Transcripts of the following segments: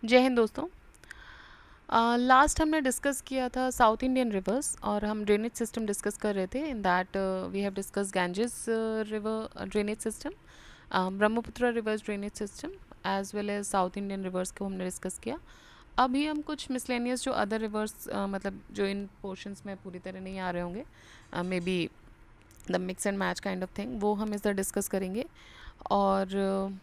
जय हिंद दोस्तों। लास्ट हमने डिस्कस किया था साउथ इंडियन रिवर्स और हम ड्रेनेज सिस्टम डिस्कस कर रहे थे। In that we have discuss Ganges river drainage system, Brahmaputra rivers drainage system as well as South Indian rivers को हमने डिस्कस किया। अभी हम कुछ मिसलेनियस जो अदर रिवर्स मतलब जो इन पोर्शंस में पूरी तरह नहीं आ रहे होंगे, may be the mix and match kind of thing, वो हम इस तरह डिस्कस करेंगे। और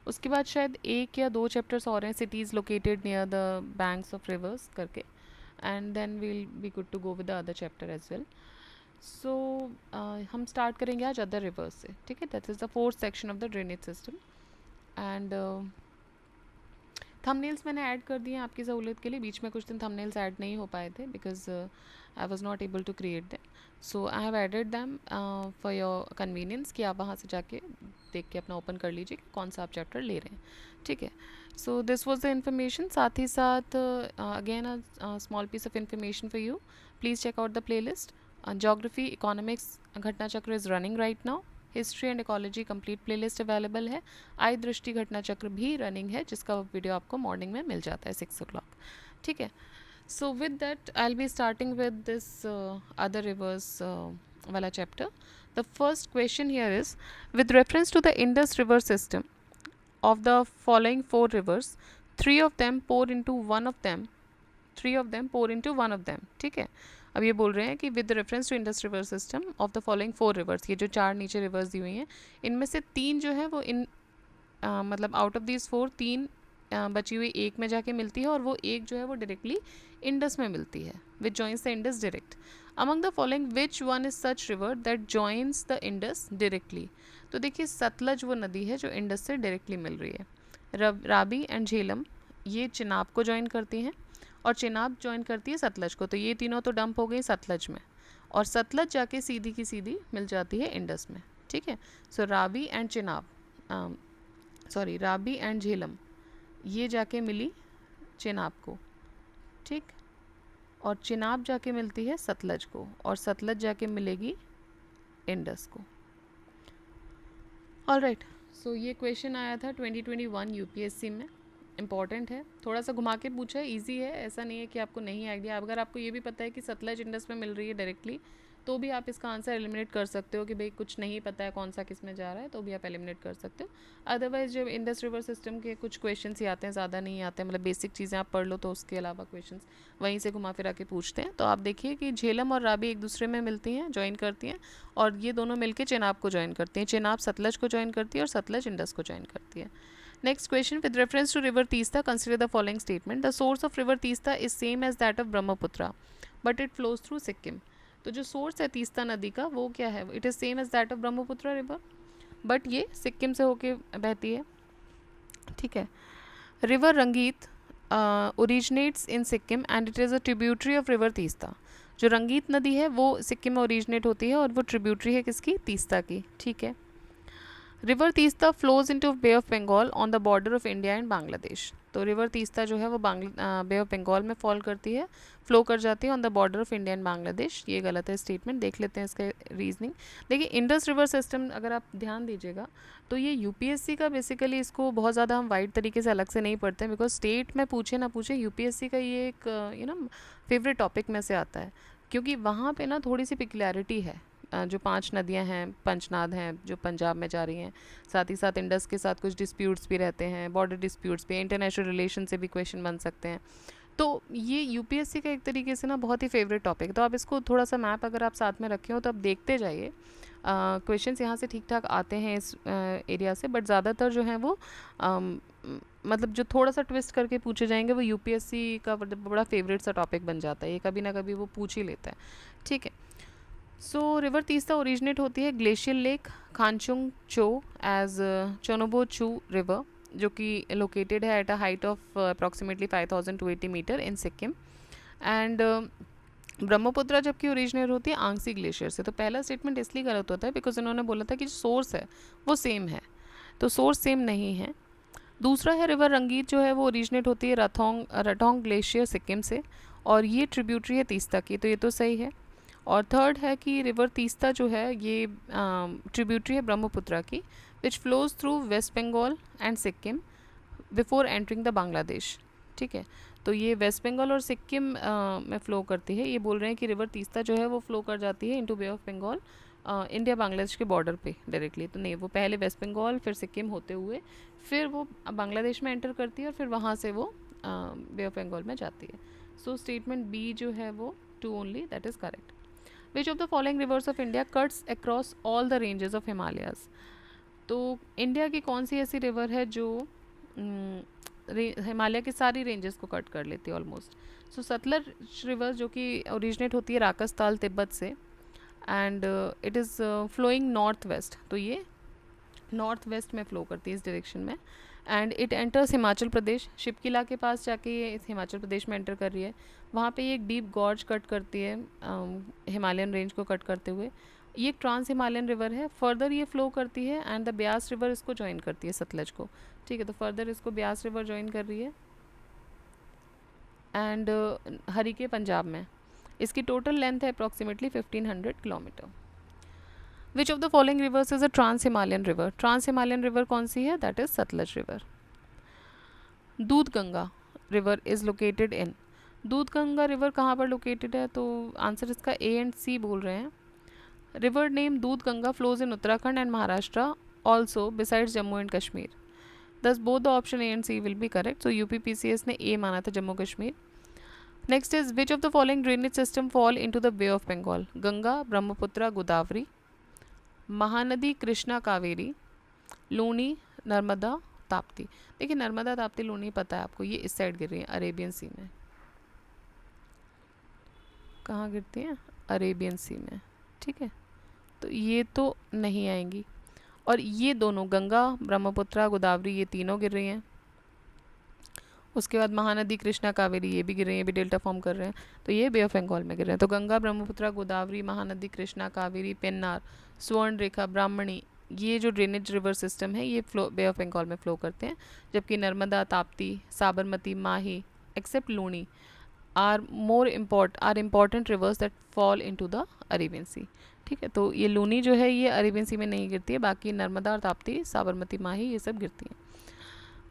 उसके बाद शायद एक या दो चैप्टर्स और हैं, cities located near the banks of rivers करके, and then we'll be good to go with the other chapter as well. So हम स्टार्ट करेंगे आज अदर रिवर्स से, ठीक है। That is the fourth section of the drainage system. And thumbnails मैंने add कर दिए हैं आपकी सहूलियत के लिए। बीच में कुछ दिन थंबनेल्स ऐड नहीं हो पाए थे because I was not able to create them, so I have added them for your convenience कि आप वहाँ से जाके देख के अपना ओपन कर लीजिए कि कौन सा आप चैप्टर ले रहे हैं, ठीक है। So this was the information. साथ ही साथ again a small piece of information for you, please check out the play list. Geography economics Ghatna Chakra is running right now. History and ecology complete playlist available है। I दृष्टि घटना चक्र भी running है, जिसका वीडियो आपको मॉर्निंग में मिल जाता है 6 o'clock, ठीक है। So with that I will be starting with this other rivers वाला chapter. The first question here is, with reference to the Indus river system of the following four rivers, three of them pour into one of them, ठीक है। अब ये बोल रहे हैं कि with reference to Indus river system of the following four rivers, ये जो चार नीचे रिवर्स दी हुई हैं, इनमें से तीन जो है वो मतलब आउट ऑफ दिस फोर तीन बची हुई एक में जाके मिलती है, और वो एक जो है वो डायरेक्टली इंडस में मिलती है, which joins the Indus direct. Among the following which one is such river that joins the Indus directly. तो देखिए सतलज वो नदी है जो इंडस से डायरेक्टली मिल रही है। राबी एंड झेलम ये चिनाब को ज्वाइन करती हैं, और चिनाब ज्वाइन करती है सतलज को। तो ये तीनों तो डंप हो गई सतलज में, और सतलज जाके सीधी की सीधी मिल जाती है इंडस में, ठीक है। So Ravi and Chenab, Ravi and Jhelum ये जाके मिली चिनाब को, ठीक, और चिनाब जाके मिलती है सतलज को, और सतलज जाके मिलेगी इंडस को। ऑलराइट, सो ये क्वेश्चन आया था 2021 यूपीएससी में, इंपॉर्टेंट है, थोड़ा सा घुमा के पूछा है, ईजी है, ऐसा नहीं है कि आपको नहीं आइडिया। अगर आपको ये भी पता है कि सतलज इंडस में मिल रही है डायरेक्टली, तो भी आप इसका आंसर एलिमिनेट कर सकते हो कि भाई कुछ नहीं पता है कौन सा किस में जा रहा है, तो भी आप एलिमिनेट कर सकते हो। अदरवाइज जब इंडस रिवर सिस्टम के कुछ क्वेश्चन ही आते हैं, ज़्यादा नहीं आते हैं, मतलब बेसिक चीज़ें आप पढ़ लो, तो उसके अलावा क्वेश्चन वहीं से घुमा फिरा के पूछते हैं। तो आप देखिए कि झेलम और राबी एक दूसरे में मिलती हैं, ज्वाइन करती हैं, और ये दोनों मिलकर चिनाब को ज्वाइन करती हैं। चिनाब सतलज को ज्वाइन करती है और सतलज इंडस को ज्वाइन करती है। Next question, with reference to river Teesta, consider the following statement. The source of river Teesta is same as that of Brahmaputra, but it flows through Sikkim. तो जो सोर्स है तीस्ता नदी का वो क्या है? It is same as that of Brahmaputra river, but ये सिक्किम से होके बहती है, ठीक है। रिवर रंगीत originates in Sikkim and it is a tributary of river Teesta. जो रंगीत नदी है वो सिक्किम में ओरिजिनेट होती है, और वो ट्रिब्यूटरी है किसकी? तीस्ता की, ठीक है। River Teesta flows into Bay of Bengal on the border of India and Bangladesh. तो रिवर तीस्ता जो है वो बे ऑफ बंगाल में फॉल करती है, फ्लो कर जाती है on the border of India and Bangladesh. ये गलत है स्टेटमेंट, देख लेते हैं इसका रीजनिंग। देखिए इंडस रिवर सिस्टम अगर आप ध्यान दीजिएगा तो ये यूपीएससी का बेसिकली, इसको बहुत ज़्यादा हम वाइड तरीके से अलग से नहीं पढ़ते हैं, बिकॉज स्टेट में पूछे ना पूछे यूपीएससी का ये एक फेवरेट टॉपिक में से आता है, क्योंकि वहाँ पे ना थोड़ी सी पिकुलैरिटी है। जो 5 नदियां हैं, पंचनाद हैं जो पंजाब में जा रही हैं, साथ ही साथ इंडस के साथ कुछ डिस्प्यूट्स भी रहते हैं, बॉर्डर डिस्प्यूट्स भी, इंटरनेशनल रिलेशन से भी क्वेश्चन बन सकते हैं। तो ये यूपीएससी का एक तरीके से ना बहुत ही फेवरेट टॉपिक है। तो आप इसको थोड़ा सा मैप अगर आप साथ में रखे हो तो आप देखते जाइए, क्वेश्चंस यहाँ से ठीक ठाक आते हैं इस एरिया से, बट ज़्यादातर जो हैं वो मतलब जो थोड़ा सा ट्विस्ट करके पूछे जाएंगे वो यूपीएससी का बड़ा फेवरेट सा टॉपिक बन जाता है, ये कभी ना कभी वो पूछ ही लेता है, ठीक है। सो रिवर तीस्ता ओरिजिनेट होती है ग्लेशियल लेक खानचुंग चो एज चोनोबो चू रिवर, जो कि लोकेटेड है at a height of approximately 5280 metre in Sikkim. And Brahmaputra जबकि ओरिजिनेट होती है आंगसी ग्लेशियर से। तो पहला स्टेटमेंट इसलिए गलत होता है बिकॉज इन्होंने बोला था कि जो सोर्स है वो सेम है, तो सोर्स सेम नहीं है। दूसरा है रिवर रंगीत जो है वो ओरिजिनेट होती है रटोंग ग्लेशियर सिक्किम से, और ये ट्रिब्यूटरी है तीस्ता की, तो ये तो सही है। और थर्ड है कि रिवर तीस्ता जो है ये ट्रिब्यूटरी है ब्रह्मपुत्र की, which flows through West Bengal and Sikkim before entering the Bangladesh, ठीक है। तो ये वेस्ट बंगाल और सिक्किम में फ़्लो करती है। ये बोल रहे हैं कि रिवर तीस्ता जो है वो फ़्लो कर जाती है into Bay of Bengal India Bangladesh के बॉर्डर पे डायरेक्टली। तो नहीं, वो पहले वेस्ट बंगाल फिर सिक्किम होते हुए फिर वो बांग्लादेश में एंटर करती है और फिर वहाँ से वो बे ऑफ बंगाल में जाती है। सो स्टेटमेंट बी जो है वो two only, that is correct. Which of the following rivers of India cuts across all the ranges of Himalayas. तो इंडिया की कौन सी ऐसी रिवर है जो हिमालय की सारी रेंजेस को कट कर लेती है ऑलमोस्ट। सो सतलज रिवर जो कि ओरिजिनेट होती है राकस्ताल तिब्बत से and it is flowing north west. तो ये नॉर्थ वेस्ट में फ़्लो करती है इस डायरेक्शन में and it enters Himachal Pradesh. Shipki La के पास जाके ये इस हिमाचल प्रदेश में एंटर कर रही है। वहाँ पे ये एक डीप गॉर्ज कट करती है हिमालयन रेंज को कट करते हुए। ये एक ट्रांस हिमालयन रिवर है। फर्दर ये फ़्लो करती है एंड द ब्यास रिवर इसको ज्वाइन करती है सतलज को, ठीक है। तो फर्दर इसको ब्यास रिवर ज्वाइन कर रही है एंड हरिके पंजाब में। इसकी टोटल लेंथ है approximately 1500 kilometre. Which of the following rivers is a trans Himalayan river. Trans Himalayan river कौन सी है? That is Sutlej river. Dudh Ganga river is located in. Dudh Ganga river कहाँ पर लोकेटेड है? तो आंसर इसका ए एंड सी बोल रहे हैं। River name Doodh Ganga flows in Uttarakhand and Maharashtra also besides Jammu and Kashmir. Thus both the option A and C will be correct. So UPPCS ने A माना था Jammu Kashmir. Next is which of the following drainage system fall into the bay of Bengal. Ganga, Brahmaputra, Godavari, Mahanadi, Krishna, Kaveri, Luni, Narmada, Tapti. देखिए नर्मदा, ताप्ती, लूनी पता है आपको, ये इस side गिर रही है अरेबियन सी में। कहाँ गिरती हैं? अरेबियन सी में, ठीक है। तो ये तो नहीं आएंगी। और ये दोनों गंगा, ब्रह्मपुत्र, गोदावरी ये तीनों गिर रही हैं। उसके बाद महानदी, कृष्णा, कावेरी ये भी गिर रही हैं, ये भी डेल्टा फॉर्म कर रहे हैं। तो ये बे ऑफ बंगाल में गिर रहे हैं। तो गंगा, ब्रह्मपुत्र, गोदावरी, महानदी, कृष्णा, कावेरी, पेन्नार, स्वर्ण रेखा, ब्राह्मणी, ये जो ड्रेनेज रिवर सिस्टम है ये फ्लो बे ऑफ बंगाल में फ़्लो करते हैं। जबकि Narmada, Tapti, Sabarmati, Mahi except Luni are important rivers that fall into the Arabian sea, ठीक है। तो ये लूनी जो है ये अरेबियन सी में नहीं गिरती है, बाकी नर्मदा और ताप्ती, साबरमती, माही ये सब गिरती हैं।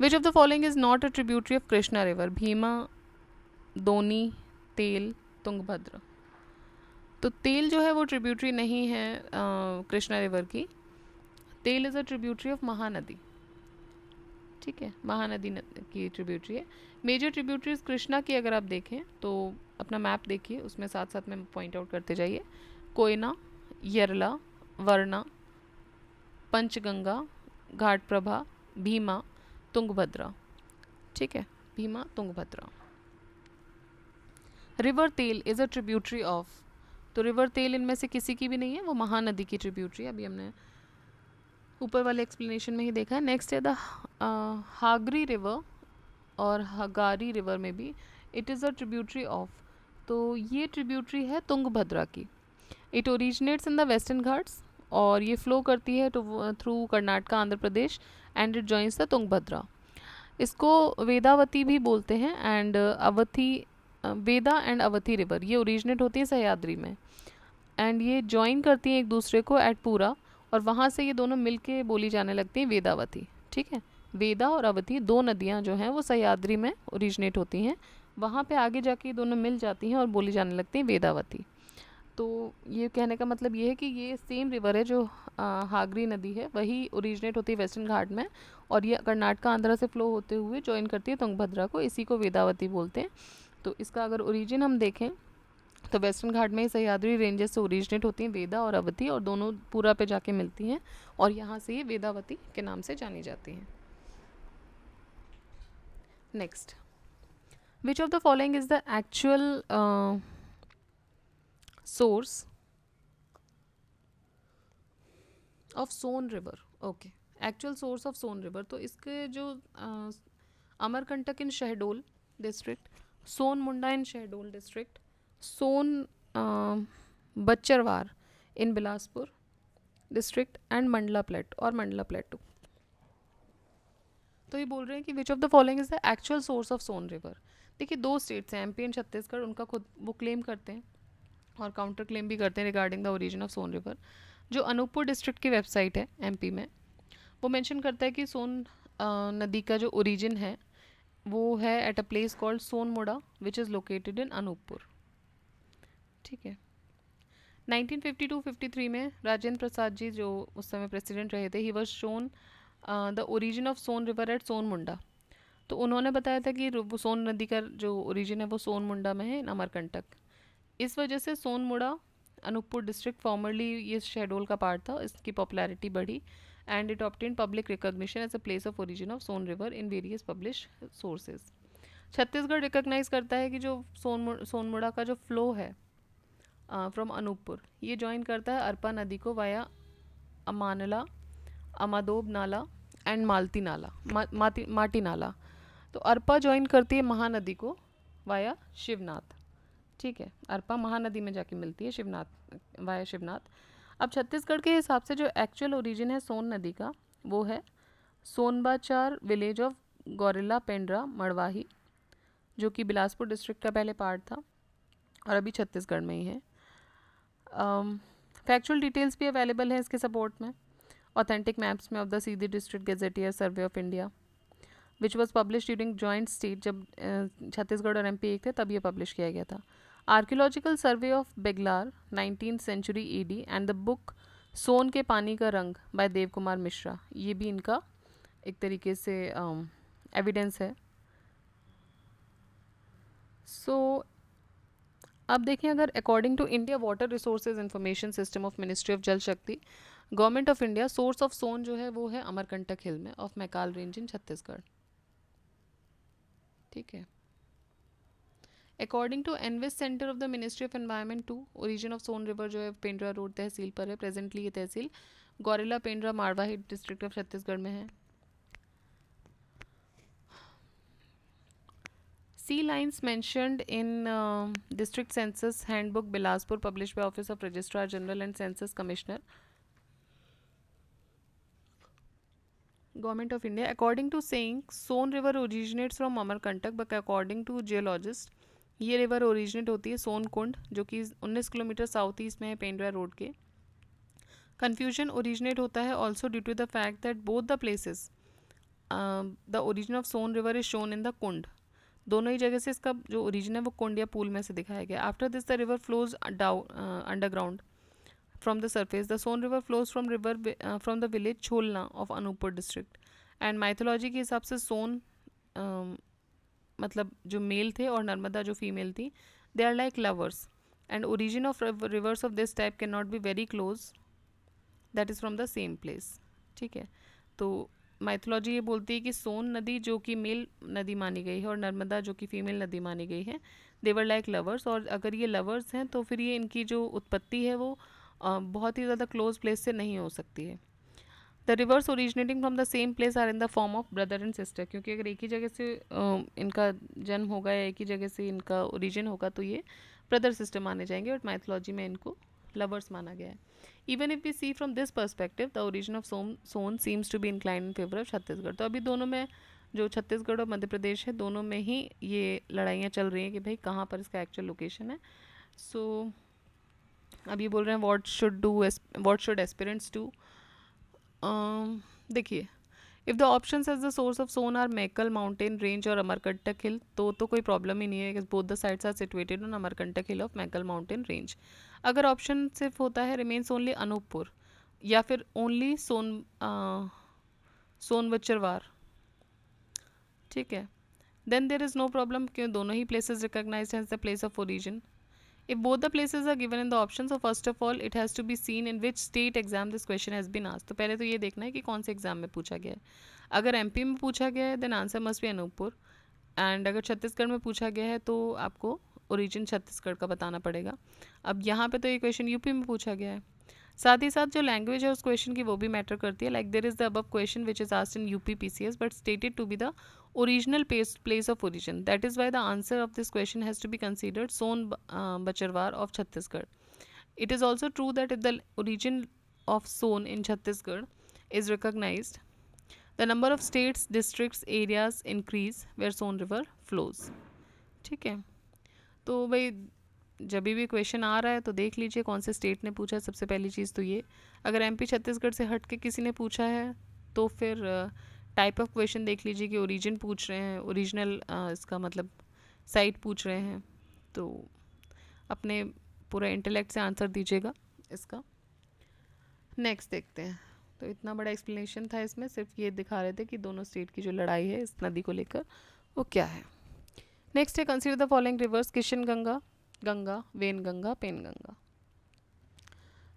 Which of the following is not a tributary of Krishna river. Bhima, Doni, Tel, Tungabhadra. तो तेल जो है वो ट्रिब्यूटरी नहीं है कृष्णा रिवर की। तेल is a tributary of Mahanadi, ठीक है, महानदी की ट्रिब्यूटरी है। मेजर ट्रिब्यूटरीज कृष्णा की अगर आप देखें तो अपना मैप देखिए, उसमें साथ साथ में पॉइंट आउट करते जाइए। कोयना, यरला, वरना, पंचगंगा, घाटप्रभा, भीमा, तुंगभद्रा, ठीक है, भीमा, तुंगभद्रा। रिवर तेल इज़ अ ट्रिब्यूटरी ऑफ। तो रिवर तेल इनमें से किसी की भी नहीं है, वो महानदी की ट्रिब्यूटरी है। अभी हमने ऊपर वाले एक्सप्लेनेशन में ही देखा है। नेक्स्ट है द हागरी रिवर और हगारी रिवर में भी it is a tributary of. तो ये ट्रिब्यूटरी है तुंगभद्रा की। It originates in the western Ghats और ये फ्लो करती है through Karnataka, Andhra Pradesh and it joins the Tungabhadra. इसको वेदावती भी बोलते हैं एंड अवथी, वेदा एंड अवथी रिवर ये ओरिजिनेट होती है सह्याद्री में एंड ये जॉइन करती हैं एक दूसरे को एट पूरा और वहाँ से ये दोनों मिल के बोली जाने लगती हैं वेदावती, ठीक है। वेदा और अवती दो नदियाँ जो हैं वो सह्याद्री में ओरिजिनेट होती हैं, वहाँ पे आगे जाके ये दोनों मिल जाती हैं और बोली जाने लगती हैं वेदावती। तो ये कहने का मतलब ये है कि ये सेम रिवर है जो हागरी नदी है, वही ओरिजिनेट होती है वेस्टर्न घाट में और ये कर्नाटका, आंध्रा से फ्लो होते हुए ज्वाइन करती है तुंगभद्रा को, इसी को वेदावती बोलते हैं। तो इसका अगर ओरिजिन हम देखें तो वेस्टर्न घाट में सह्याद्री रेंजेस से ओरिजिनेट होती हैं वेदा और अवती और दोनों पूरा पे जाके मिलती हैं और यहाँ से ये वेदावती के नाम से जानी जाती हैं। Next, which of the following is the actual source of Son river. Okay, actual source of Son river. तो इसके जो Amarkantak in Shahdol district, Son Munda in Shahdol district, Son Bachharwar in Bilaspur district and Mandla plate और मंडला प्लेटू। तो ये बोल रहे हैं कि which of the following is the actual source of Son river. देखिए दो स्टेट्स हैं एमपी एंड छत्तीसगढ़, उनका खुद वो क्लेम करते हैं और काउंटर क्लेम भी करते हैं regarding the origin of Son river. जो अनूपपुर डिस्ट्रिक्ट की वेबसाइट है एमपी में वो मेंशन करता है कि सोन नदी का जो ओरिजिन है वो है at a place called Sonmuda which is located इन अनूपपुर। ठीक है। 1952-53 में राजेंद्र प्रसाद जी जो उस समय प्रेसिडेंट रहे थे, he was shown the origin of Son river at Son Munda. तो उन्होंने बताया था कि वो सोन नदी का जो ओरिजिन है वो सोन मुंडा में है इन अमरकंटक। इस वजह से Sonmuda Anuppur district formerly ये शेडोल का पार्ट था, इसकी पॉपुलैरिटी बढ़ी and it obtain public recognition as a place of origin of Son river in various publish sources. Chhattisgarh recognise करता है कि जो सोनमुड़ा का जो फ्लो है फ्रॉम अनूपपुर, ये ज्वाइन करता है अरपा नदी को वाया अमानला, अमादोब नाला एंड मालती नाला, माटी नाला। तो अरपा ज्वाइन करती है महानदी को वाया शिवनाथ। ठीक है, अरपा महानदी में जाके मिलती है शिवनाथ, वाया शिवनाथ। अब छत्तीसगढ़ के हिसाब से जो एक्चुअल ओरिजिन है सोन नदी का वो है सोनबाचार विलेज ऑफ गौरिल्ला पेंड्रा मड़वाही, जो कि बिलासपुर डिस्ट्रिक्ट का पहले पार्ट था और अभी छत्तीसगढ़ में ही है। फैक्चुअल डिटेल्स भी अवेलेबल है इसके सपोर्ट में ऑथेंटिक मैप्स में of the Sidhi district gazetteer survey of India which was publish during joint state, जब छत्तीसगढ़ और एमपी एक थे तब ये पब्लिश किया गया था। Archaeological survey of Beglar 19th century AD and the book Son के पानी का रंग बाय देव कुमार मिश्रा, ये भी इनका एक तरीके से एविडेंस है। सो अब देखें, अगर according to India water resources information system of ministry of Jal Shakti government of India, source of Son जो है वो है अमरकंटक हिल में of Maikal range in Chhattisgarh. ठीक है। According to ENVIS centre of the ministry of environment 2, origin of Son river जो है Pendra road tehsil पर है। प्रेजेंटली ये तहसील गौरिल्ला पेंड्रा मारवाही डिस्ट्रिक्ट ऑफ छत्तीसगढ़ में है। Sea lines mentioned in District Census Handbook Bilaspur published by Office of Registrar General and Census Commissioner, Government of India. According to saying, Son River originates from Amarkantak, but according to geologists, ये river originate होती है सोन कुंड जो कि 19 kilometre south east में है Pendra road के। Confusion originate होता है also due to the fact that both the places the origin of Son river is shown in the kund. दोनों ही जगह से इसका जो ओरिजिन है वो कुंड या पूल में से दिखाया गया। After this the river flows underground from the surface. The Son river flows from the village Chholna of Anuppur district. And mythology के हिसाब से सोन मतलब जो मेल थे और नर्मदा जो फीमेल थी, they are like lovers and origin of rivers of this type can not be very close, that is from the same place. ठीक है, तो माइथोलॉजी ये बोलती है कि सोन नदी जो कि मेल नदी मानी गई है और नर्मदा जो कि फीमेल नदी मानी गई है, देवर लाइक लवर्स। और अगर ये लवर्स हैं तो फिर ये इनकी जो उत्पत्ति है वो बहुत ही ज़्यादा क्लोज प्लेस से नहीं हो सकती है। The rivers originating from the same place are in the form of brother and sister, क्योंकि अगर एक ही जगह से इनका जन्म होगा या एक ही जगह से इनका ओरिजिन होगा तो ये ब्रदर सिस्टर माने जाएंगे, और माइथोलॉजी में इनको लवर्स माना गया है। Even if we see from this perspective the origin of Son seems to be incline in favour of Chhattisgarh. तो अभी दोनों में जो छत्तीसगढ़ और मध्य प्रदेश है दोनों में ही ये लड़ाइयाँ चल रही हैं कि भाई कहाँ पर इसका एक्चुअल लोकेशन है। सो अब ये बोल रहे हैं व्हाट शुड एस्पिरेंट्स डू। देखिए, if the option as the source of Son are Maikal mountain range और अमरकंटक हिल तो कोई प्रॉब्लम ही नहीं है, both the sides are situated on Amarkantak hill of Maikal mountain range. अगर ऑप्शन सिर्फ होता है रिमेन्स ओनली अनूपपुर या फिर ओनली सोनवचरवार, ठीक है, then there is no problem, क्यों दोनों ही places recognised as the place of origin. If both the places are given in the option, so first of all it has to be seen in which state exam this question has been asked. तो पहले तो ये देखना है कि कौन से exam में पूछा गया है। अगर एमपी में पूछा गया है then answer must be Anuppur, and अगर छत्तीसगढ़ में पूछा गया है तो आपको ओरिजिन छत्तीसगढ़ का बताना पड़ेगा। अब यहाँ पे तो ये क्वेश्चन यूपी में पूछा गया है। साथ ही साथ जो लैंग्वेज है उस क्वेश्चन की वो भी मैटर करती है। Like there is the above question which is asked in UP PCS but stated to be the original place of origin. That is why the answer of this question has to be considered Son Bacharwar of Chhattisgarh. It is also true that if the origin of Son in Chhattisgarh is recognized, the number of states, districts, areas increase where Son river flows. ठीक है, तो भाई जब भी question आ रहा है तो देख लीजिए कौन से स्टेट ने पूछा है। सबसे पहली चीज़ तो ये, अगर एमपी छत्तीसगढ़ से हट के किसी ने पूछा है तो फिर टाइप ऑफ क्वेश्चन देख लीजिए कि ओरिजिन पूछ रहे हैं, ओरिजिनल इसका मतलब साइट पूछ रहे हैं, तो अपने पूरा इंटेलेक्ट से आंसर दीजिएगा इसका। नेक्स्ट देखते हैं। तो इतना बड़ा एक्सप्लेनेशन था इसमें, सिर्फ ये दिखा रहे थे कि दोनों स्टेट की जो लड़ाई है इस नदी को लेकर वो क्या है। नेक्स्ट है consider the following rivers: Kishanganga, Ganga, Wainganga, Penganga.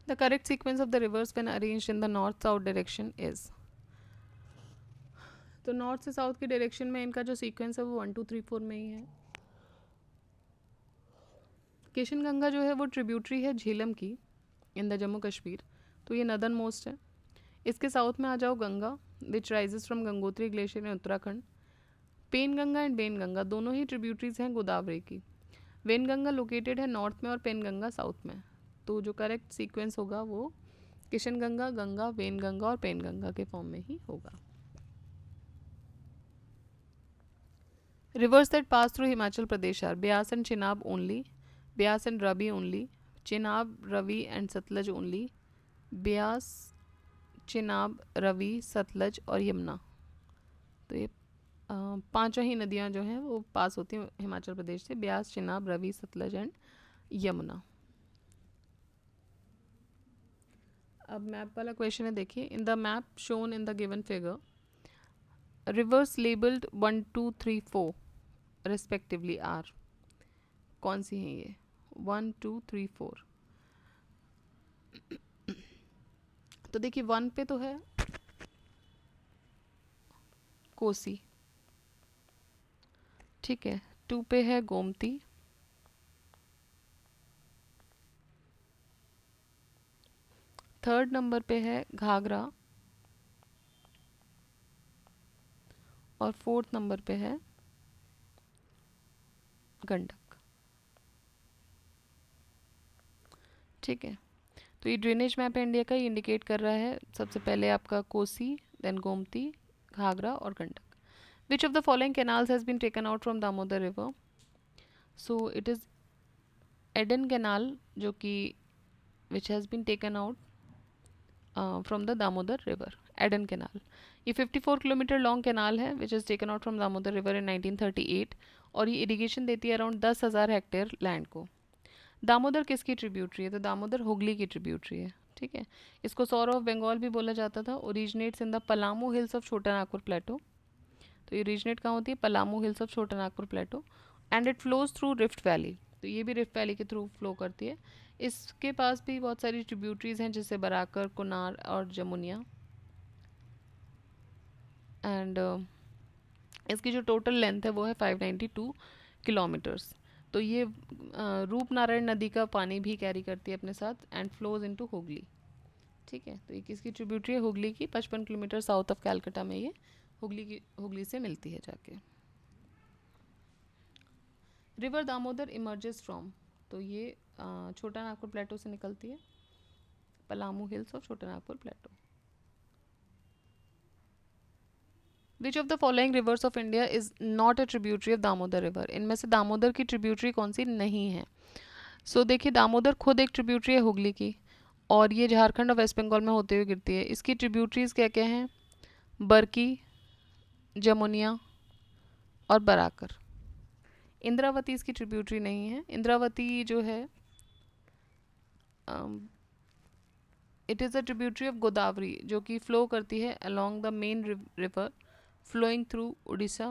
The correct sequence of the rivers when arranged in the north south direction is. तो नॉर्थ से साउथ के डायरेक्शन में इनका जो सीक्वेंस है वो 1 2 3 4 में ही है। किशन गंगा जो है वो ट्रिब्यूटरी है झेलम की इन द जम्मू कश्मीर, तो ये नदर्न मोस्ट है। इसके साउथ में आ जाओ Ganga which rises from Gangotri glacier in Uttarakhand. Pen Ganga and Wain Ganga दोनों ही ट्रिब्यूटरीज हैं गोदावरी की। वेन गंगा लोकेटेड है नॉर्थ में और पेन गंगा साउथ में। तो जो करेक्ट सीक्वेंस होगा वो किशन गंगा, गंगा, वेन गंगा और पेन गंगा के फॉर्म में ही होगा। Rivers that pass through Himachal Pradesh are Beas and Chenab only, Beas and Ravi only, Chenab, Ravi and Satluj only, Beas, Chenab, Ravi, Satluj और यमुना। तो ये पांचों ही नदियाँ जो हैं वो पास होती हैं हिमाचल प्रदेश से, ब्यास, चिनाब, रवि, सतलज एंड यमुना। अब मैप वाला क्वेश्चन है, देखिए। In the map shown in the given figure, rivers labelled 1 2 3 4 respectively are. कौन सी हैं ये? 1 2 3 4। तो देखिए 1 पे तो है कोसी, ठीक है। 2 पे है गोमती, 3rd नंबर पे है घाघरा और 4th नंबर पे है गंडक, ठीक है। तो ये ड्रेनेज मैप है इंडिया का, ये इंडिकेट कर रहा है सबसे पहले आपका कोसी, देन गोमती, घाघरा और Gandak. Which of the following canals has been taken out from Damodar river? So it is Eden canal जो कि which has been taken out from the Damodar river, Eden canal. ये 54 किलोमीटर लॉन्ग कैनाल है which is taken out from Damodar river in 1938 और ये irrigation देती है around 10,000 hectare land को। दामोदर किसकी ट्रिब्यूटरी है? तो दामोदर हुगली की ट्रिब्यूटरी है, ठीक है। इसको सौर ऑफ बंगाल भी बोला जाता था। Originates in the Palamu hills of Chota Nagpur प्लेटो। तो ये ओरिजिनेट कहाँ होती है? Palamu hills of Chota Nagpur plateau. And it flows through rift valley, तो ये भी रिफ्ट वैली के थ्रू फ्लो करती है। इसके पास भी बहुत सारी ट्रिब्यूटरीज हैं जैसे बराकर, कुनार और जमुनिया। एंड इसकी जो टोटल लेंथ है वो है 592 किलोमीटर्स। तो ये रूपनारायण नदी का पानी भी कैरी करती है अपने साथ एंड फ्लोज इनटू हुगली, ठीक है। तो ये किसकी ट्रिब्यूटरी है? हुगली की। 55 किलोमीटर साउथ ऑफ कैलकाटा में ये हुगली से मिलती है जाके। रिवर दामोदर इमर्जेस फ्रॉम, तो ये छोटा नागपुर प्लेटो से निकलती है, Palamu hills of Chota Nagpur plateau. Which of the following rivers of India is not a tributary of Damodar river? इनमें से दामोदर की ट्रिब्यूटरी कौन सी नहीं है? सो देखिए दामोदर खुद एक ट्रिब्यूटरी है हुगली की और ये झारखंड और वेस्ट बंगाल में होते हुए गिरती है। इसकी ट्रिब्यूटरीज क्या क्या हैं? बरकी, जमुनिया और बराकर। इंद्रावती इसकी ट्रिब्यूटरी नहीं है। इंद्रावती जो है it is a tributary of Godavari जो कि फ्लो करती है along the main river flowing through Orissa,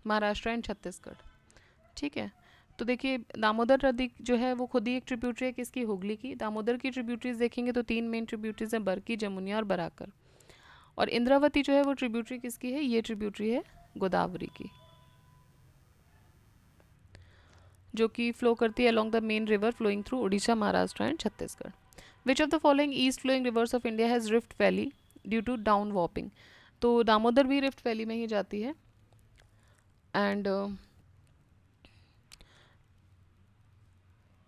Maharashtra and Chhattisgarh, ठीक है। तो देखिए दामोदर नदी जो है वो खुद ही एक ट्रिब्यूटरी है किसकी? हुगली की। दामोदर की ट्रिब्यूटरीज देखेंगे तो 3 मेन ट्रिब्यूटरीज हैं, बरकी, जमुनिया और बराकर। और इंद्रावती जो है वो ट्रिब्यूटरी किसकी है? ये ट्रिब्यूटरी है गोदावरी की जो कि फ्लो करती है along the main river flowing through Orissa, Maharashtra and Chhattisgarh. Which of the following east flowing rivers of India has rift valley due to downwarping? तो दामोदर भी रिफ्ट वैली में ही जाती है and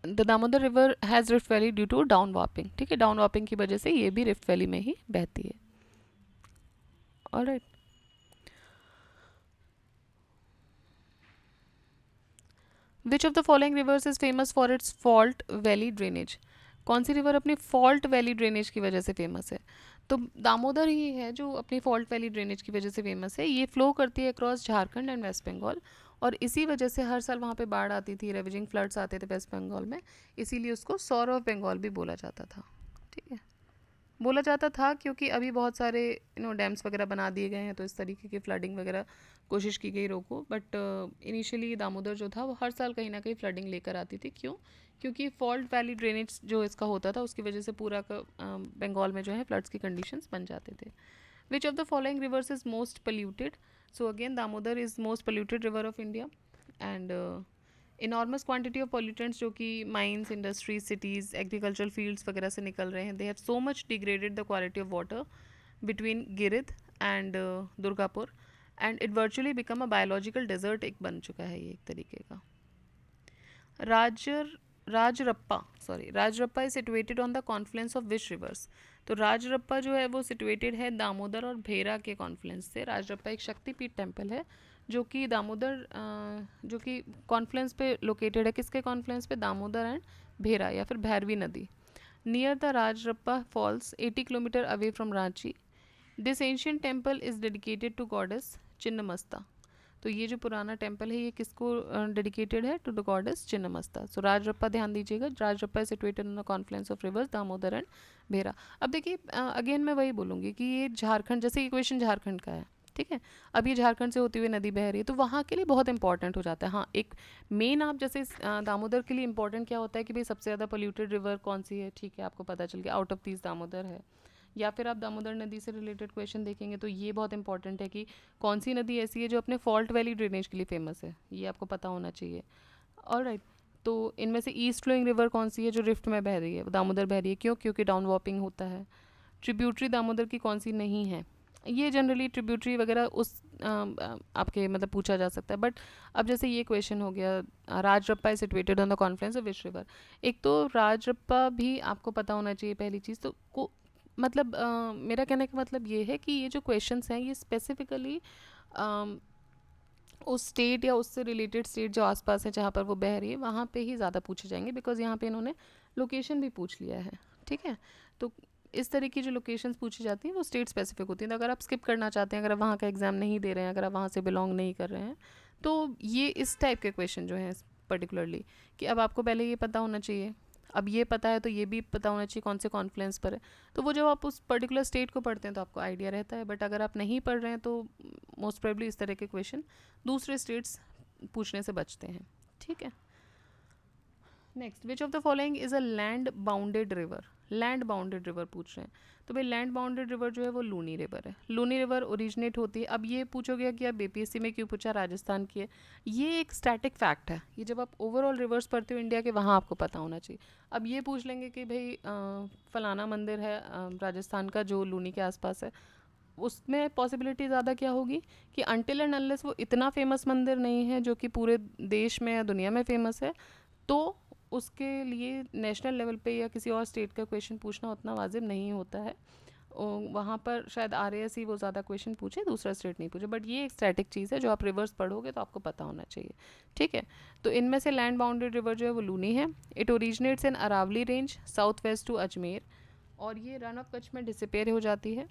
the Damodar river has rift valley due to downwarping, ठीक है। Down वॉपिंग की वजह से ये भी रिफ्ट वैली में ही बहती है। Alright, which of the following rivers is famous for its fault valley drainage? कौन सी रिवर अपनी फॉल्ट वैली ड्रेनेज की वजह से फेमस है? तो दामोदर ही है जो अपनी फॉल्ट वैली ड्रेनेज की वजह से फेमस है। ये फ्लो करती है across Jharkhand and waste Bengal, और इसी वजह से हर साल वहाँ पे बाढ़ आती थी, रेवेजिंग फ्लड्स आते थे वेस्ट बंगाल में, इसीलिए उसको सौर ऑफ बंगाल भी बोला जाता था। ठीक है, बोला जाता था क्योंकि अभी बहुत सारे डैम्स वगैरह बना दिए गए हैं, तो इस तरीके की फ्लडिंग वगैरह कोशिश की गई रोको, बट इनिशियली दामोदर जो था वो हर साल कहीं ना कहीं फ्लडिंग लेकर आती थी। क्यों? क्योंकि फॉल्ट वैली ड्रेनेज जो इसका होता था उसकी वजह से पूरा का बंगाल में जो है फ्लड्स की कंडीशंस बन जाते थे। Which of the following rivers is most polluted? So again Damodar is most polluted river of India, and enormous quantity of pollutants जो कि mines, industries, cities, agricultural fields वगैरह से निकल रहे हैं, they have so much degraded the quality of water between Giridih and Durgapur, and it virtually become a biological desert एक बन चुका है ये एक तरीके का। Rajrappa is situated on the confluence of which reverse? तो राजरप्पा जो है वो सिचुएटेड है दामोदर और भेरा के कॉन्फ्लुएंस से। राजरप्पा एक शक्तिपीठ टेम्पल है जो कि दामोदर जो कि कॉन्फ्लुएंस पे लोकेटेड है। किसके कॉन्फ्लुएंस पे? दामोदर एंड भेरा या फिर भैरवी नदी। Near the Rajrappa falls 80 kilometre away from Ranchi. This ancient temple is dedicated to goddess Chhinnamasta. तो ये जो पुराना टेम्पल है ये किसको डेडिकेटेड है? To the goddess Chhinnamasta. So Rajrappa ध्यान दीजिएगा, Rajrappa is situated on the confluence of rivers Damodar and Bhera. अब देखिए अगेन मैं वही बोलूँगी कि ये झारखंड, जैसे ये क्वेश्चन झारखंड का है, ठीक है, अब ये झारखंड से होती हुई नदी बह रही है तो वहाँ के लिए बहुत इंपॉर्टेंट हो जाता है। हाँ, एक मेन आप जैसे दामोदर के लिए इंपॉर्टेंट क्या होता है कि भाई सबसे ज़्यादा पोल्यूटेड रिवर कौन सी है, ठीक है, आपको पता चल गया, आउट ऑफ दीज दामोदर है। या फिर आप दामोदर नदी से रिलेटेड क्वेश्चन देखेंगे तो ये बहुत इंपॉर्टेंट है कि कौन सी नदी ऐसी है जो अपने फॉल्ट वैली ड्रेनेज के लिए फेमस है, ये आपको पता होना चाहिए। ऑलराइट, तो इनमें से ईस्ट फ्लोइंग रिवर कौन सी है जो रिफ्ट में बह रही है? दामोदर बह रही है। क्यों? क्योंकि डाउन वॉपिंग होता है। ट्रिब्यूटरी दामोदर की कौन सी नहीं है? ये जनरली ट्रिब्यूटरी वगैरह उस आपके मतलब पूछा जा सकता है। बट अब जैसे ये क्वेश्चन हो गया, Rajrappa is situated on the confluence of which river? एक तो राजरप्पा भी आपको पता होना चाहिए पहली चीज़ तो मतलब मेरा कहने का मतलब ये है कि ये जो क्वेश्चंस हैं ये स्पेसिफिकली उस स्टेट या उससे रिलेटेड स्टेट जो आसपास है जहाँ पर वो बह रही है वहाँ पे ही ज़्यादा पूछे जाएंगे, बिकॉज यहाँ पे इन्होंने लोकेशन भी पूछ लिया है। ठीक है, तो इस तरह की जो लोकेशंस पूछी जाती हैं वो स्टेट स्पेसिफिक होती हैं। तो अगर आप स्किप करना चाहते हैं, अगर आप वहाँ का एग्ज़ाम नहीं दे रहे हैं, अगर आप वहाँ से बिलोंग नहीं कर रहे हैं, तो ये इस टाइप के क्वेश्चन जो हैं पर्टिकुलरली कि अब आपको पहले ये पता होना चाहिए, अब ये पता है तो ये भी पता होना चाहिए कौन से कॉन्फ्लुएंस पर है। तो वो जब आप उस पर्टिकुलर स्टेट को पढ़ते हैं तो आपको आइडिया रहता है, बट अगर आप नहीं पढ़ रहे हैं तो मोस्ट प्रोबेबली इस तरह के क्वेश्चन दूसरे स्टेट्स पूछने से बचते हैं। ठीक है, next, which of the following is a land bounded river? Land bounded river पूछ रहे हैं, तो भाई लैंड बाउंडेड रिवर जो है वो लूनी रिवर है। लूनी रिवर ओरिजिनेट होती है, अब ये पूछोगे कि अब बीपीएससी में क्यों पूछा, राजस्थान की है, ये एक स्टैटिक फैक्ट है। ये जब आप ओवरऑल रिवर्स पढ़ते हो इंडिया के वहाँ आपको पता होना चाहिए। अब ये पूछ लेंगे कि भाई फलाना मंदिर है राजस्थान का जो लूनी के आसपास है, उसमें पॉसिबिलिटी ज़्यादा क्या होगी कि अनटिल एंड अनलेस वो इतना फेमस मंदिर नहीं है जो कि पूरे देश में या दुनिया में फेमस है, तो उसके लिए नेशनल लेवल पे या किसी और स्टेट का क्वेश्चन पूछना उतना वाजिब नहीं होता है। वहाँ पर शायद RAS ही वो ज़्यादा क्वेश्चन पूछे, दूसरा स्टेट नहीं पूछे, बट ये एक स्टैटिक चीज़ है जो आप रिवर्स पढ़ोगे तो आपको पता होना चाहिए। ठीक है, तो इनमें से लैंड बाउंडेड रिवर जो है वो लूनी है। It originates in Aravalli range south west to Ajmer, और ये रन ऑफ कच्छ में डिसअपेयर हो जाती है,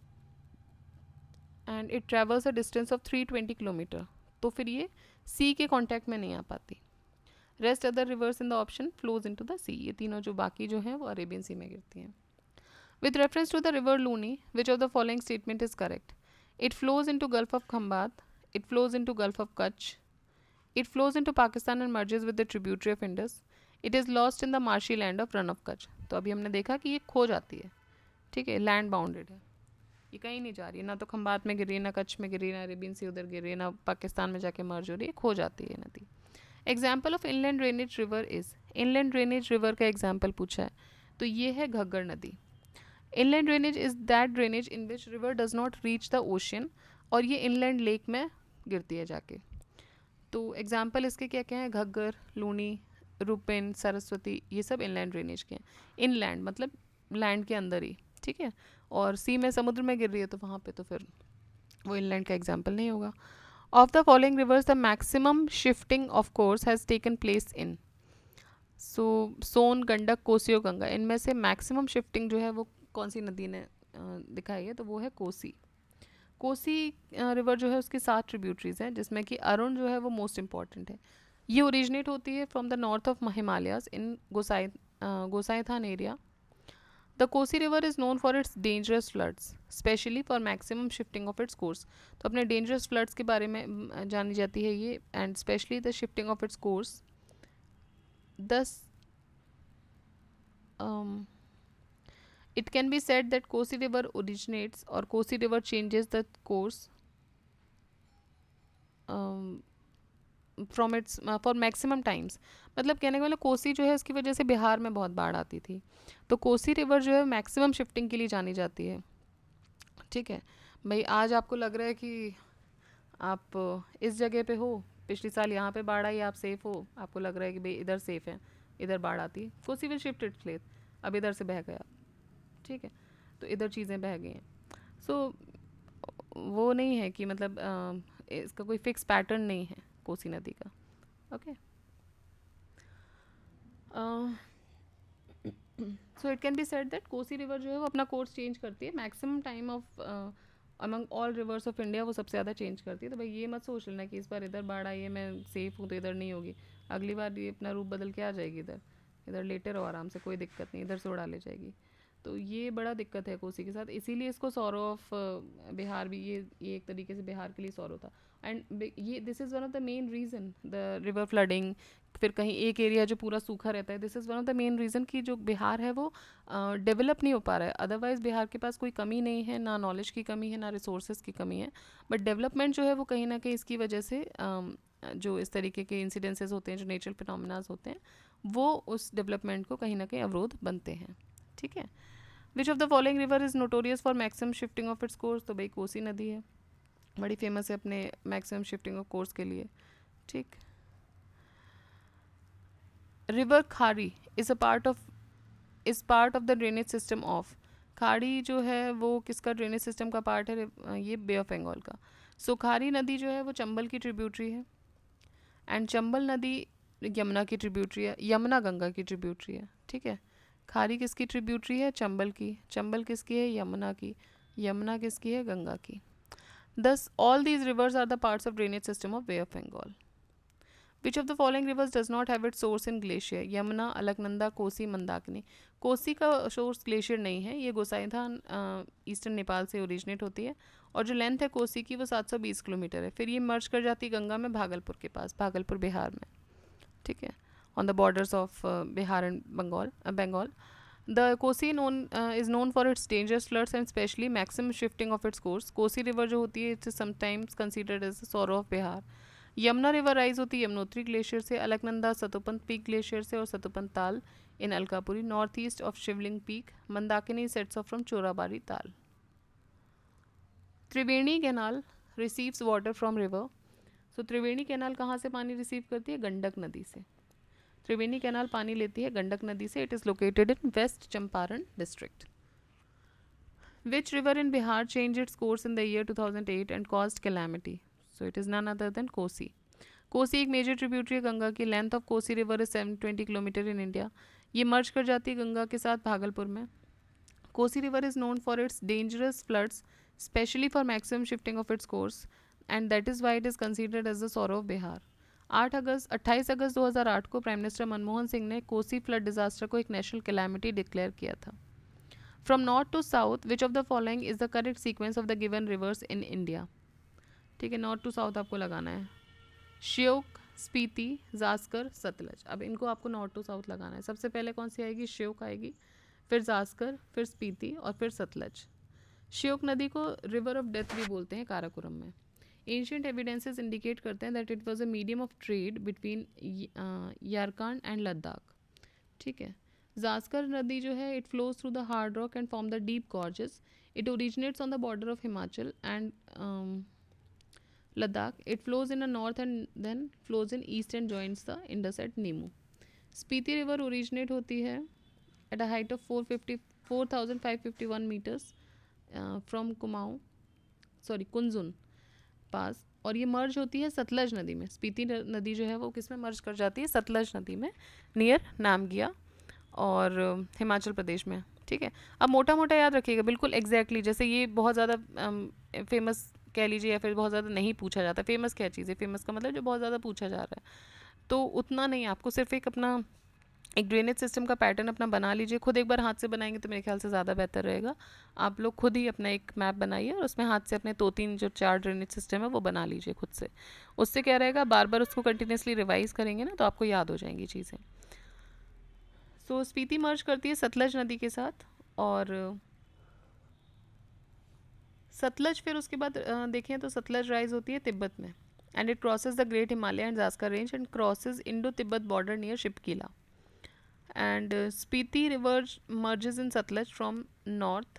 and it travels a distance of 320 kilometre. तो फिर ये सी के कॉन्टैक्ट में नहीं आ पाती। Rest other rivers in the option flows into the sea, ये तीनों जो बाकी जो हैं वो अरेबियन सी में गिरती हैं। With reference to the river Luni, which of the following statement is correct? It flows into Gulf of Khambhat, it flows into Gulf of Kutch, it flows into Pakistan and merges with the tributary of Indus, it is lost in the marshy land of Rann of Kutch. तो अभी हमने देखा कि ये खो जाती है। ठीक है, लैंड बाउंडेड है, ये कहीं नहीं जा रही है, ना तो खंबात में गिर रही है, ना कच्छ में गिर रही है, ना अरेबियन सी उधर गिर रही है, ना पाकिस्तान में जाके मर्ज हो रही है, खो जाती है नदी। Example of inland drainage river is, inland drainage river का एग्जाम्पल पूछा है तो ये है घग्गर नदी। Inland drainage is that drainage in which river does not reach the ocean, और ये इनलैंड लेक में गिरती है जाके। तो एग्जाम्पल इसके क्या क्या हैं? घग्गर, लूनी, रूपिन, सरस्वती, ये सब इनलैंड ड्रेनेज के हैं। इनलैंड मतलब लैंड के अंदर ही, ठीक है, और सी में समुद्र में गिर रही है तो वहाँ पे तो फिर वो इनलैंड का एग्जाम्पल नहीं होगा। Of the following rivers the maximum shifting of course has taken place in? So Son, Gandak, Kosi और गंगा, इनमें से मैक्सिमम शिफ्टिंग जो है वो कौन सी नदी ने दिखाई है, तो वो है कोसी। कोसी रिवर जो है उसकी 7 ट्रिब्यूटरीज हैं, जिसमें कि अरुण जो है वो मोस्ट इम्पॉर्टेंट है। ये ओरिजिनेट होती है from the north of Himalayas in Gosaithan area. The Kosi river is known for its dangerous floods, specially for maximum shifting of its course. तो अपने डेंजरस फ्लड्स के बारे में जानी जाती है ये, and specially the shifting of its course. दस it can be said that Kosi river originates or Kosi river changes the course from its for maximum times. मतलब कहने का मतलब कोसी जो है उसकी वजह से बिहार में बहुत बाढ़ आती थी, तो कोसी रिवर जो है मैक्सिमम शिफ्टिंग के लिए जानी जाती है। ठीक है भाई, आज आपको लग रहा है कि आप इस जगह पे हो, पिछले साल यहाँ पे बाढ़ आई, आप सेफ हो, आपको लग रहा है कि भाई इधर सेफ है, इधर बाढ़ आती है, Kosi will shift its place, अब इधर से बह गया। ठीक है, तो इधर चीज़ें बह गई हैं। सो वो नहीं है कि मतलब इसका कोई फिक्स पैटर्न नहीं है कोसी नदी का। Okay, so it can be said that Kosi river जो है वो अपना कोर्स चेंज करती है maximum time of among all reverse of India, वो सबसे ज़्यादा चेंज करती है। तो भाई ये मत सोच लेना कि इस बार इधर बाढ़ आई है, मैं सेफ हूँ तो इधर नहीं होगी, अगली बार ये अपना रूप बदल के आ जाएगी इधर, इधर लेटे रहो आराम से, कोई दिक्कत नहीं, इधर से उड़ा ले जाएगी। तो ये बड़ा दिक्कत है कोसी के साथ, इसीलिए इसको सौरो ऑफ बिहार भी, ये एक तरीके से बिहार के लिए सौरो था। एंड ये this is one of the main reason the river flooding, फिर कहीं एक एरिया जो पूरा सूखा रहता है, this is one of the main reason कि जो बिहार है वो डेवलप नहीं हो पा रहा है। अदरवाइज़ बिहार के पास कोई कमी नहीं है, ना नॉलेज की कमी है, ना रिसोर्सेज की कमी है, बट डेवलपमेंट जो है वो कहीं ना कहीं इसकी वजह से जो इस तरीके के इंसिडेंसेस होते हैं, जो नेचुरल फिनोमिनाज होते हैं, वो उस डेवलपमेंट को कहीं ना कहीं अवरोध बनते हैं। ठीक है, विच of the following river is notorious for maximum shifting of its course, तो भाई कोसी नदी है, बड़ी फेमस है अपने मैक्सिमम शिफ्टिंग ऑफ कोर्स के लिए। ठीक, रिवर खाड़ी is part of the drainage system of, खाड़ी जो है वो किसका ड्रेनेज सिस्टम का पार्ट है, ये बे ऑफ बंगाल का। सो खाड़ी नदी जो है वो चंबल की ट्रिब्यूटरी है, एंड चंबल नदी यमुना की ट्रिब्यूटरी है, यमुना गंगा की ट्रिब्यूटरी है। ठीक है, खाड़ी किसकी ट्रिब्यूटरी है, चंबल की, चंबल किसकी है, यमुना की, यमुना किसकी है, गंगा की। Thus, all these rivers are the parts of drainage system of Bay of Bengal. Which of the following rivers does not have its source in glacier? Yamuna, Alaknanda, Kosi, Mandakini. Kosi का सोर्स ग्लेशियर नहीं है, ये गोसाइथान ईस्टर्न नेपाल से ओरिजिनेट होती है, और जो लेंथ है कोसी की वो 720 किलोमीटर है। फिर ये मर्ज कर जाती है गंगा में भागलपुर के पास, भागलपुर बिहार में। ठीक है, on the borders of Bihar and Bengal. The Kosi is known for its dangerous floods and especially maximum shifting of its course. Kosi river जो होती है it is sometimes considered as the sorrow of Bihar. Yamuna river rise होती है Yamunotri glacier से, Alaknanda Satopanth peak glacier से और Satopanth Tal in Alkapuri north east of Shivling peak, Mandakini sets off from Chorabari Tal. Triveni canal receives water from river, so Triveni canal कहाँ से पानी रिसीव करती है, गंडक नदी से। त्रिवेणी कैनाल पानी लेती है गंडक नदी से, it is located in West Champaran district. Which river in Bihar change its course in the year 2008 and caused calamity, so it is none other than Kosi. Kosi एक मेजर ट्रिब्यूटरी है गंगा की, length of Kosi river is 720 kilometre in India, ये merge कर जाती है गंगा के साथ भागलपुर में। Kosi river is known for its dangerous floods, specially for maximum shifting of its course, and that is why it is considered as the sorrow of Bihar. 28 अगस्त 2008 को prime minister Manmohan Singh ने कोसी फ्लड डिजास्टर को एक नेशनल कैलामिटी डिक्लेयर किया था। From north to south which of the following is the correct sequence of the given rivers in India. ठीक है, north to south आपको लगाना है, श्योक, स्पीति, जास्कर, सतलज। अब इनको आपको नॉर्थ टू साउथ लगाना है। सबसे पहले कौन सी आएगी, श्योक आएगी, फिर जास्कर, फिर स्पीति और फिर सतलज। श्योक नदी को रिवर ऑफ डेथ भी बोलते हैं काराकोरम में। एंशियंट एविडेंसेस इंडिकेट करते हैं that it was a medium of trade between Yarkand and Ladakh. ठीक है, जास्कर नदी जो है it flows through the hard rock and form the deep gorges, it originates on the border of Himachal and Ladakh. It flows in the north and then flows in east and joins the Indus at Nimu. Spiti River originate होती है at a height of 4,551 meters from Kunzun. पास, और ये मर्ज होती है सतलज नदी में। स्पीति नदी जो है वो किस में मर्ज कर जाती है? सतलज नदी में, नियर नामगिया और हिमाचल प्रदेश में। ठीक है, अब मोटा मोटा याद रखिएगा बिल्कुल एग्जैक्टली, जैसे ये बहुत ज़्यादा फेमस कह लीजिए या फिर बहुत ज़्यादा नहीं पूछा जाता। फेमस क्या चीज़ है? फेमस का मतलब जो बहुत ज़्यादा पूछा जा रहा है, तो उतना नहीं, आपको सिर्फ एक अपना एक ड्रेनेज सिस्टम का पैटर्न अपना बना लीजिए। खुद एक बार हाथ से बनाएंगे तो मेरे ख्याल से ज़्यादा बेहतर रहेगा। आप लोग खुद ही अपना एक मैप बनाइए और उसमें हाथ से अपने 2-3 जो 4 ड्रेनेज सिस्टम है वो बना लीजिए खुद से। उससे क्या रहेगा, बार बार उसको कंटिन्यूसली रिवाइज करेंगे ना तो आपको याद हो जाएंगी चीज़ें। सो स्पीति मर्ज करती है सतलज नदी के साथ, और सतलज फिर उसके बाद देखें तो सतलज राइज होती है तिब्बत में, and it crosses the great Himalaya and Zaskar range and crosses Indo Tibet border near Shipkila. And Spiti River merges in Satluj from north.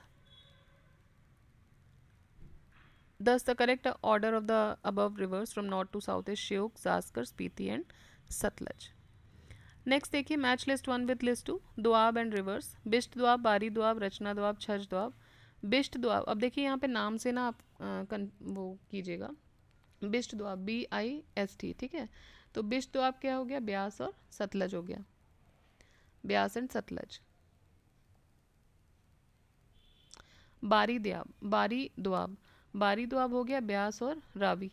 Thus, the correct order of the above rivers from north to south is Shyok, Zaskar, Spiti and Satluj. Next देखिए match list 1 with list 2, doab and rivers. Bist doab, Bari doab, रचना दोआब, छज दोआब। बिष्ट दोआब, अब देखिए यहाँ पे नाम से ना आप वो कीजिएगा, बिष्ट दोआब, BIST। ठीक है, तो बिष्ट दोआब क्या हो गया? ब्यास और सतलज हो गया, ब्यास एंड सतलज। बारी दोआब, बारी दोआब, बारी दोआब हो गया ब्यास और रावी।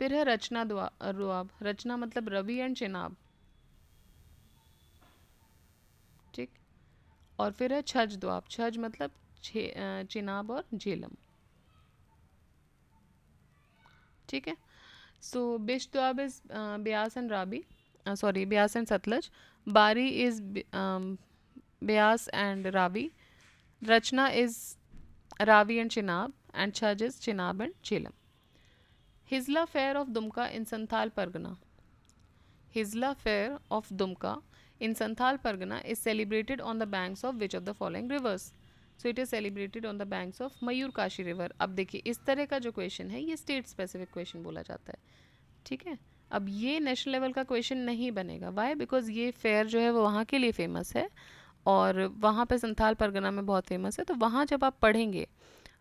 फिर है रचना दोआब, रचना मतलब रवि एंड चिनाब। ठीक, और फिर है छज दोआब, छज मतलब चिनाब और झेलम। ठीक है, so Bist doab is Beas and Ravi, sorry Beas and Satluj. Bari is Beas and Ravi. Rachna is Ravi and Chenab, and Chaj is Chenab and Jhelum. Hijla fair of Dumka in Santhal Pargana, Hijla fair of Dumka in Santhal Pargana is celebrated on the banks of which of the following rivers? So it is celebrated on the banks of Mayurakshi river. अब देखिए इस तरह का जो question है ये state specific question बोला जाता है। ठीक है, अब ये नेशनल लेवल का क्वेश्चन नहीं बनेगा। वाई? बिकॉज ये फेयर जो है वो वहाँ के लिए फेमस है और वहाँ पे संथाल परगना में बहुत फेमस है। तो वहाँ जब आप पढ़ेंगे,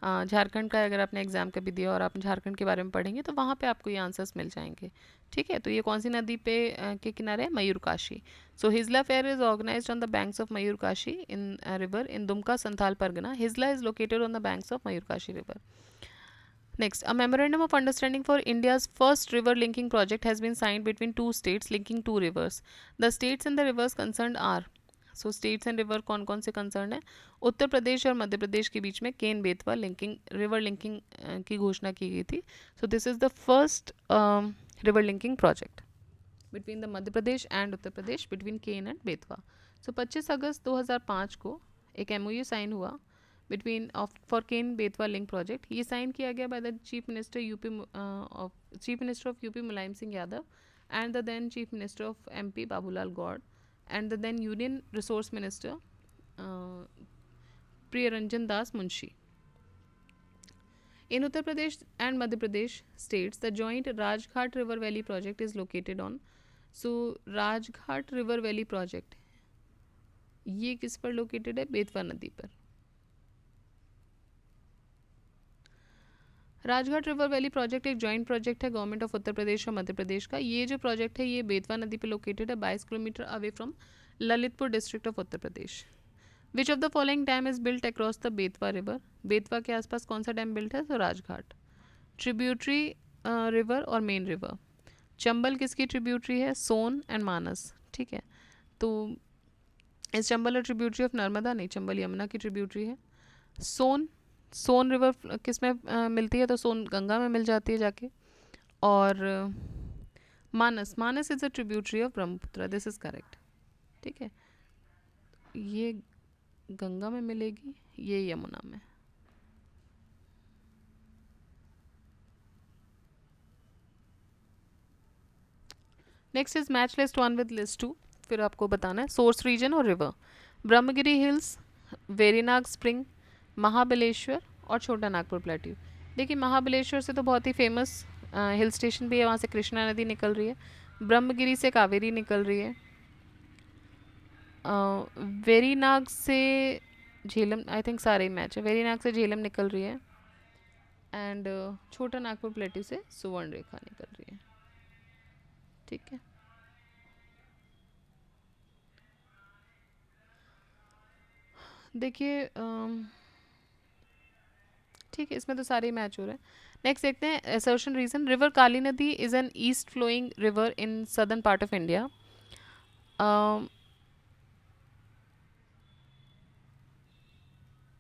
झारखंड का अगर आपने एग्जाम कभी दिया और आप झारखंड के बारे में पढ़ेंगे तो वहाँ पे आपको ये आंसर्स मिल जाएंगे। ठीक है, तो ये कौन सी नदी पे के किनारे है? Mayurakshi. So Hijla fair is organised on the banks of Mayurakshi in river in Dumka Santhal Pargana. Hijla is located on the banks of Mayurakshi river. Next, a memorandum of understanding for India's first river linking project has been signed between two states linking two rivers. The states and the rivers concerned are, so states and river कौन कौन से concern है? उत्तर प्रदेश और मध्य प्रदेश के बीच में Ken Betwa linking, river linking की घोषणा की गई थी। So this is the first river linking project between the Madhya Pradesh and Uttar Pradesh, between Ken and Betwa. So 25 अगस्त 2005 को एक MOU साइन हुआ between for Ken Betwa link project. ये साइन किया गया by the chief minister of UP Mulayam Singh Yadav and the then chief minister of MP Babulal Gaur and the then Union Resource Minister Priyaranjan Das Munshi. In Uttar Pradesh and Madhya Pradesh states, the joint Rajghat River Valley project is located on. So Rajghat River Valley project ये किस पर located है? बेतवा नदी पर। Rajghat river valley project एक joint project है government of Uttar Pradesh और मध्य प्रदेश का। ये जो प्रोजेक्ट है ये बेतवा नदी पे लोकेटेड है, 22 kilometre away from Lalitpur district of Uttar Pradesh. Which of the following dam is built across the Betwa river? Betwa के आसपास कौन सा डैम बिल्ट है? तो राजघाट। ट्रिब्यूटरी रिवर और मेन रिवर। चंबल किसकी ट्रिब्यूटरी है? सोन एंड मानस। ठीक है, तो इस चंबल और ट्रिब्यूटरी ऑफ नर्मदा नहीं, चंबल यमुना की ट्रिब्यूटरी है। सोन रिवर किस में मिलती है? तो सोन गंगा में मिल जाती है जाके। और Manas is a tributary of Brahmaputra. This is correct. ठीक है, ये गंगा में मिलेगी, ये यमुना में। Next is match list 1 with list 2। फिर आपको बताना है सोर्स रीजन और river. Brahmagiri hills, Verinag spring, Mahabaleshwar और छोटा नागपुर प्लेट्यू। देखिए महाबलेश्वर से तो बहुत ही फेमस हिल स्टेशन भी है, वहाँ से कृष्णा नदी निकल रही है। ब्रह्मगिरी से कावेरी निकल रही है। वेरीनाग से झेलम, आई थिंक सारे ही मैच है। वेरीनाग से झेलम निकल रही है एंड छोटा नागपुर प्लेटू से सुवर्ण रेखा निकल रही है। ठीक है, देखिए ठीक है, इसमें तो सारे मैच हो रहे हैं। नेक्स्ट देखते हैं असर्शन रीजन। रिवर काली नदी is an east flowing river in southern part of India.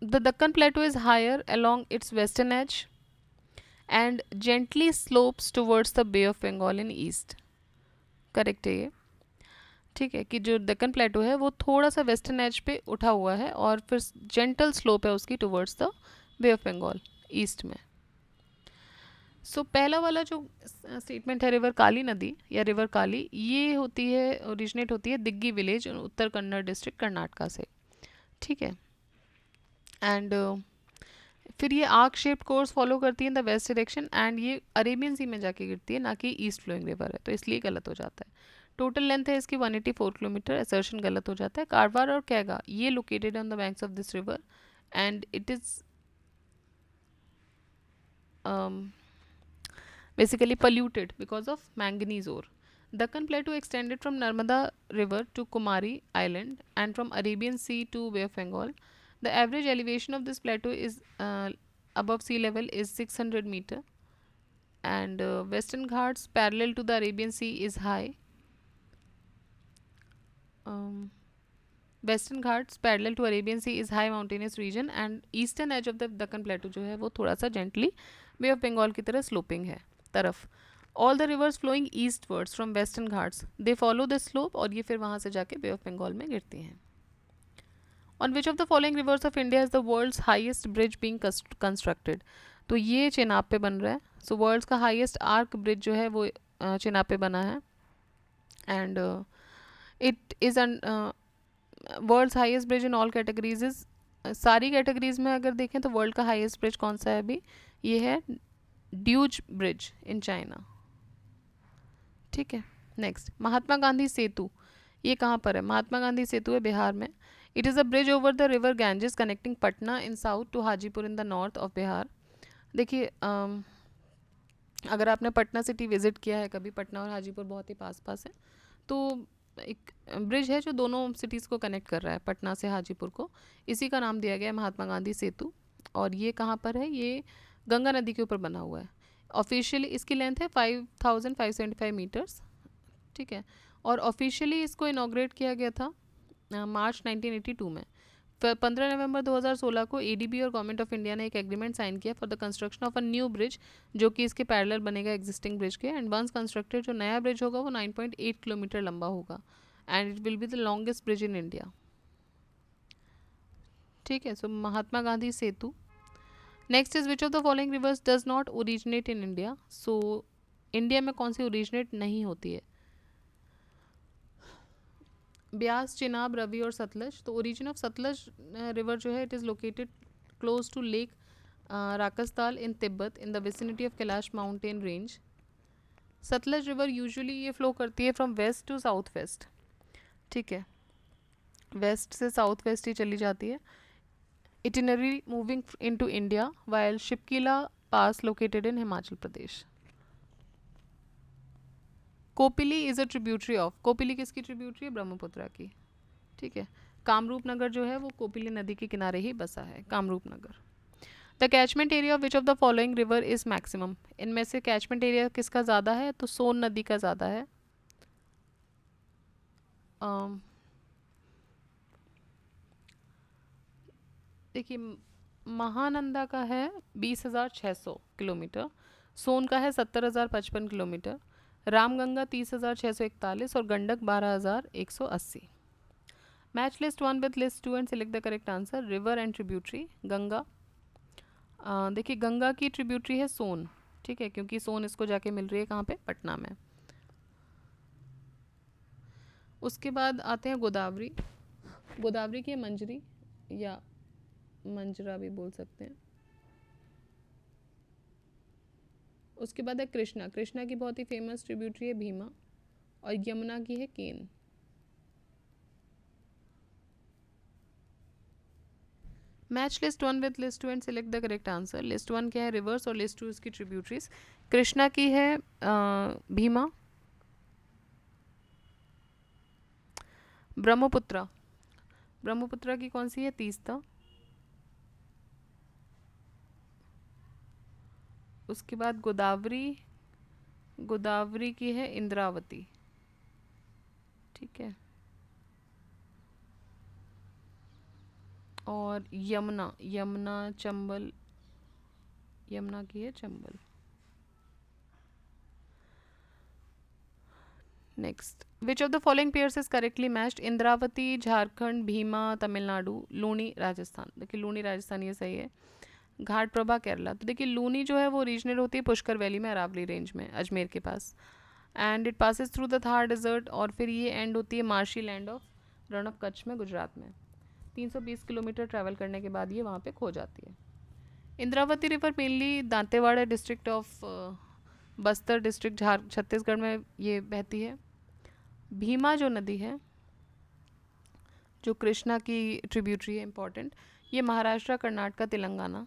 The Deccan Plateau is higher along its western edge and gently slopes towards the Bay of Bengal in east. Correct है ये। ठीक है, कि जो दक्कन प्लेटो है वो थोड़ा सा वेस्टर्न एज पे उठा हुआ है और फिर जेंटल स्लोप है उसकी towards the bay of Bengal east में। सो पहला वाला जो स्टेटमेंट है रिवर काली नदी या रिवर काली, ये होती है, ओरिजिनेट होती है दिग्गी विलेज उत्तर कन्नड़ डिस्ट्रिक्ट कर्नाटका से। ठीक है, एंड फिर ये आर्क शेप्ड कोर्स फॉलो करती है in the west direction and ये अरेबियन सी में जाके गिरती है, ना कि ईस्ट फ्लोइंग रिवर है, तो इसलिए गलत हो जाता है। टोटल लेंथ है इसकी 184 किलोमीटर, असर्शन गलत हो जाता है। कारवार और कैगा ये located on the banks of this river and it is basically polluted because of manganese ore. Deccan Plateau extended from Narmada River to Kumari Island and from Arabian Sea to Bay of Bengal. The average elevation of this plateau is above sea level is 600 meter and Western Ghats parallel to the Arabian Sea is high. Um, Western Ghats parallel to Arabian Sea is high mountainous region and eastern edge of the Deccan Plateau जो है वो थोड़ा सा gently Bay of Bengal की तरह sloping है तरफ। All the rivers flowing eastwards from Western Ghats they follow this slope और ये फिर वहाँ से जाके Bay of Bengal में गिरती हैं। On which of the following rivers of India is the world's highest bridge being constructed? तो ये चेनाब पे बन रहा है। So world's का highest arc bridge जो है वो चेनाब पे बना है and it is an world's highest bridge in all categories is, सारी कैटेगरीज में अगर देखें तो वर्ल्ड का हाईएस्ट ब्रिज कौन सा है अभी, ये है ड्यूज ब्रिज इन चाइना। ठीक है, नेक्स्ट महात्मा गांधी सेतु, ये कहाँ पर है? महात्मा गांधी सेतु है बिहार में। It is a bridge over the river Ganges connecting Patna in south to Hajipur in the north of Bihar. देखिए अगर आपने पटना सिटी विजिट किया है कभी, पटना और हाजीपुर बहुत ही पास पास है, तो एक ब्रिज है जो दोनों सिटीज़ को कनेक्ट कर रहा है, पटना से हाजीपुर को, इसी का नाम दिया गया है महात्मा गांधी सेतु। और ये कहाँ पर है? ये गंगा नदी के ऊपर बना हुआ है। ऑफिशियली इसकी लेंथ है 5575 मीटर्स। ठीक है, और ऑफिशियली इसको इनॉग्रेट किया गया था मार्च 1982 में। 15 नवंबर 2016 को एडीबी और गवर्नमेंट ऑफ इंडिया ने एक एग्रीमेंट साइन किया for the construction of a new bridge, जो कि इसके पैरेलल बनेगा एग्जिस्टिंग ब्रिज के। एंड वंस कंस्ट्रक्टेड जो नया ब्रिज होगा वो 9.8 किलोमीटर लंबा होगा and it will be the longest bridge in India. ठीक है, so Mahatma Gandhi Setu. Next is which of the following rivers does not originate in India. So India में कौन सी ओरिजिनेट नहीं होती है? ब्यास, चिनाब, रवि और सतलज। तो ओरिजिन ऑफ सतलज रिवर जो है it is located close to lake Rakshastal in Tibet in the vicinity of Kailash mountain range. Sutlej river usually ये फ्लो करती है from west to south west. ठीक है, वेस्ट से साउथ वेस्ट ही चली जाती है। Itinerary moving into India while Shipkila pass located in Himachal Pradesh. Kopili is a tributary of, Kopili किसकी ट्रिब्यूटरी है? ब्रह्मपुत्रा की। ठीक है, कामरूप नगर जो है वो कोपिली नदी के किनारे ही बसा है, Kamrup Nagar. The catchment area of which of the following river is maximum. इनमें से कैचमेंट एरिया किसका ज़्यादा है? तो सोन नदी का ज़्यादा है। देखिए महानंदा का है 20,600 किलोमीटर, सोन का है 70,055 किलोमीटर, रामगंगा 30,641 और Gandak 12,180। Match list 1 with list 2 and select the correct answer. River and tributary Ganga. देखिए गंगा की ट्रिब्यूटरी है सोन। ठीक है, क्योंकि सोन इसको जाके मिल रही है कहाँ पे? पटना में। उसके बाद आते हैं गोदावरी। गोदावरी की है मंजरी या मंजरा भी बोल सकते हैं। उसके बाद है कृष्णा। कृष्णा की बहुत ही फेमस ट्रिब्यूटरी है भीमा और यमुना की है Ken. Match list 1 with list 2 and select the correct answer. List 1 क्या है, रिवर्स, और लिस्ट 2 इसकी ट्रिब्यूटरीज। कृष्णा की है भीमा। ब्रह्मपुत्रा, ब्रह्मपुत्रा की कौन सी है, तीस्ता। उसके बाद गोदावरी, गोदावरी की है इंद्रावती। ठीक है, और यमुना, यमुना चंबल, यमुना की है Chambal. Next, which of the following pairs is correctly matched, Indravati Jharkhand, Bhima Tamil Nadu, Luni Rajasthan. देखिए लूनी राजस्थान ये सही है। घाट प्रभा केरला। तो देखिए लूनी जो है वो ओरिजिनेट होती है पुष्कर वैली में, अरावली रेंज में, अजमेर के पास, and it passes through the Thar desert, और फिर ये एंड होती है marshy land of Rann of Kutch में, गुजरात में। 320 किलोमीटर ट्रैवल करने के बाद ये वहाँ पे खो जाती है। Indravati river mainly Dantewada district of Bastar district Chhattisgarh में ये बहती है। भीमा जो नदी है, जो कृष्णा की ट्रिब्यूटरी है इंपॉर्टेंट, ये महाराष्ट्र, कर्नाटक, तेलंगाना,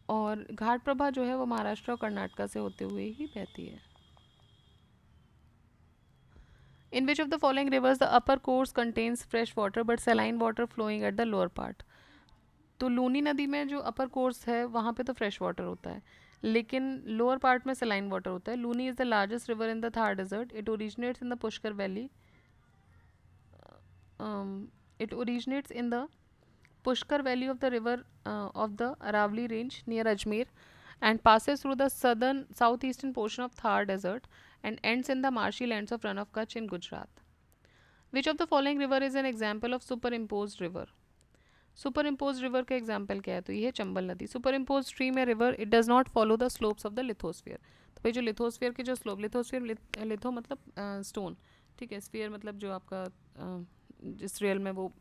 और घाट प्रभा जो है वो महाराष्ट्र और कर्नाटक से होते हुए ही बहती है। In which of the following rivers the upper course contains fresh water but saline water flowing at the lower part. तो लूनी नदी में जो अपर कोर्स है वहाँ पे तो फ्रेश वाटर होता है, लेकिन लोअर पार्ट में सलाइन वाटर होता है। Luni is the largest river in the Thar desert. It originates in the Pushkar valley, it originates in the Pushkar Valley of the river of the Aravali range near Ajmer, and passes through the southeastern portion of Thar desert and ends in the marshy lands of Rann of Kutch in Gujarat. Which of the following river is an example of superimposed river? Superimposed river का example क्या है, तो ये है चंबल नदी। Superimposed stream या river, it does not follow the slopes of the lithosphere। तो भाई जो lithosphere के जो slope, lithosphere litho मतलब stone, ठीक है, sphere मतलब जो आपका जिस रियल में वो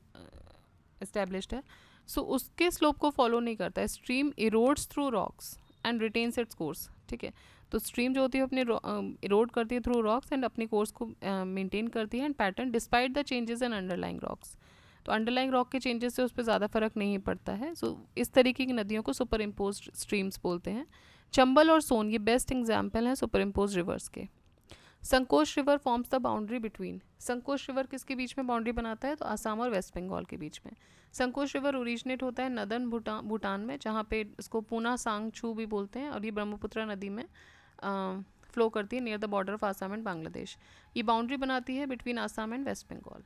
एस्टेब्लिश्ड है, सो उसके स्लोप को फॉलो नहीं करता है। Stream erodes through rocks and retains its course. ठीक है, तो स्ट्रीम जो होती है अपने इरोड करती है थ्रू रॉक्स एंड अपनी कोर्स को मेंटेन करती है and pattern despite the changes in underlying rocks. तो अंडरलाइंग रॉक के चेंजेस से उस पर ज़्यादा फर्क नहीं पड़ता है। सो इस तरीके की नदियों को सुपर इम्पोज स्ट्रीम्स बोलते हैं। चंबल और सोन ये बेस्ट एग्जाम्पल हैं सुपर इम्पोज रिवर्स के। Sankosh river forms the boundary between. Sankosh river किसके बीच में बाउंड्री बनाता है, तो आसाम और वेस्ट बंगाल के बीच में। संकोश रिवर ओरिजिनेट होता है नदन भूटान में, जहाँ पे इसको पूना सांगछू भी बोलते हैं, और ये ब्रह्मपुत्र नदी में फ्लो करती है near the border of Assam and Bangladesh. ये बाउंड्री बनाती है between Assam and waste Bengal.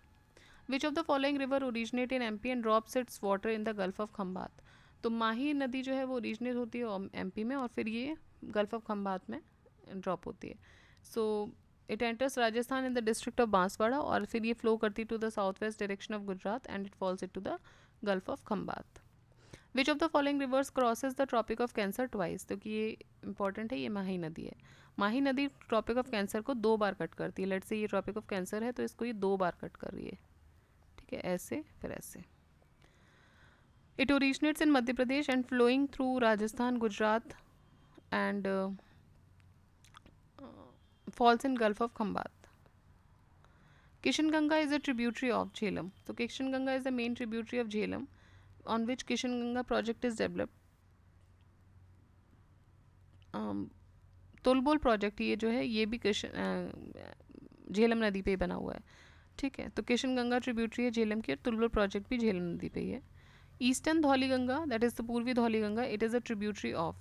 Which of the following river originate in MP and drops its water in the gulf of Khambhat. तो माही नदी जो है वो ओरिजिनेट होती है एमपी में, और फिर ये गल्फ ऑफ खम्बात में ड्रॉप होती है। So it enters Rajasthan in the district of Banswara, और फिर ये फ्लो करती to the south west direction of Gujarat and it falls into the gulf of Khambhat. Which of the following rivers crosses the tropic of cancer twice. तो कि ये important है, ये माही नदी है। माही नदी ट्रॉपिक ऑफ कैंसर को 2 बार कट करती है। लेट से ये ट्रॉपिक ऑफ कैंसर है तो इसको ये 2 बार कट कर रही है। ठीक है, ऐसे फिर ऐसे। It originates in Madhya Pradesh and flowing through Rajasthan, Gujarat and falls in Gulf of Khambat. Kishanganga is a tributary of Jhelum. So Kishanganga is the main tributary of Jhelum, on which Kishanganga project is developed. Tulbul project ये जो है ये भी झेलम नदी पे बना हुआ है। ठीक है, तो किशनगंगा ट्रिब्यूटरी है झेलम की, और तुलबुल प्रोजेक्ट भी झेलम नदी पे ही है। Eastern Dhauliganga, that is the पूर्वी Dhauliganga, it is a tributary of.